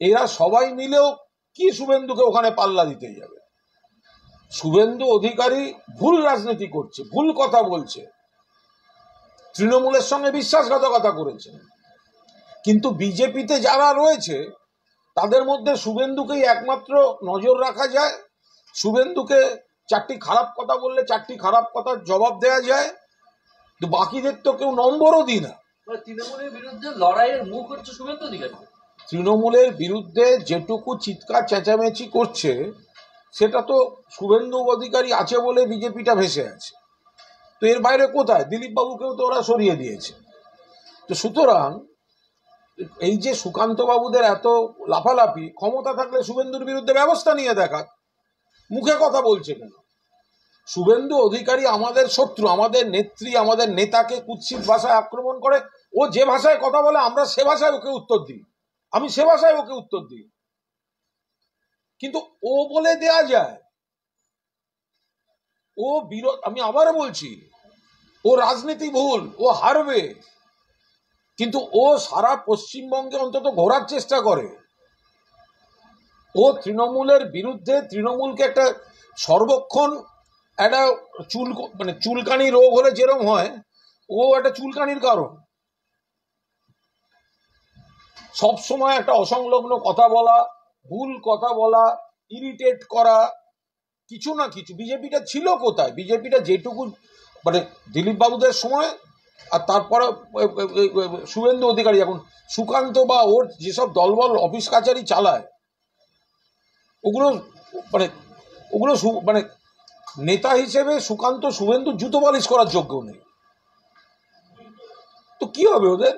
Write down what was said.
এরা সবাই মিলেও কি শুভেন্দুকে ওখানে পাল্লা দিতে যাবে? শুভেন্দু অধিকারী ভুল রাজনীতি করছে, ভুল কথা বলছে, তৃণমূলের সঙ্গে বিশ্বাসঘাতকতা করেছে। কিন্তু বিজেপিতে যারা রয়েছে তাদের মধ্যে শুভেন্দুকেই একমাত্র নজর রাখা যায়। শুভেন্দুকে চারটি খারাপ কথা বললে চারটি খারাপ কথার জবাব দেওয়া যায়, বাকিদের তো কেউ নম্বরও দিই না। তৃণমূলের বিরুদ্ধে লড়াইয়ের মুখ হচ্ছে শুভেন্দু অধিকারী। তৃণমূলের বিরুদ্ধে যেটুকু চিৎকার চেঁচামেচি করছে সেটা তো শুভেন্দু অধিকারী আছে বলে বিজেপিটা ভেসে আছে। তো এর বাইরে কোথায়? দিলীপ বাবুকেও তো ওরা সরিয়ে দিয়েছে। তো সুতরাং এই যে সুকান্ত বাবুদের এত লাফালাফি, ক্ষমতা থাকলে শুভেন্দুর বিরুদ্ধে ব্যবস্থা নিয়ে দেখাক, মুখে কথা বলছে কেন? শুভেন্দু অধিকারী আমাদের শত্রু, আমাদের নেত্রী, আমাদের নেতাকে কুৎসিত ভাষায় আক্রমণ করে। ও যে ভাষায় কথা বলে আমরা সে ভাষায় ওকে উত্তর দিই, আমি সে ভাষায় ওকে উত্তর দিই। কিন্তু ও বলে দেয়া যায় ও বিরোধ, আমি আবার বলছি ও রাজনীতি ভুল, ও হারবে, কিন্তু ও সারা পশ্চিমবঙ্গে অন্তত ঘোরার চেষ্টা করে। ও তৃণমূলের বিরুদ্ধে, তৃণমূলকে একটা সর্বক্ষণ একটা চুলকানি রোগ হলে যেরকম হয়, ও একটা চুলকানির কারণ। সব সময় একটা অসংলগ্ন কথা বলা, ভুল কথা বলা, ইরিটেট করা, কিছু না কিছু। বিজেপিটা ছিল কোথায়? বিজেপিটা যেটুকু দিলীপ বাবুদের সময় আর তারপরে শুভেন্দু অধিকারী, এখন সুকান্ত বা ওর যেসব দলবল অফিস কাছারি চালায়, ওগুলো নেতা হিসেবে সুকান্ত শুভেন্দু জুতো পালিশ করার যোগ্য নেই। তো কি হবে ওদের?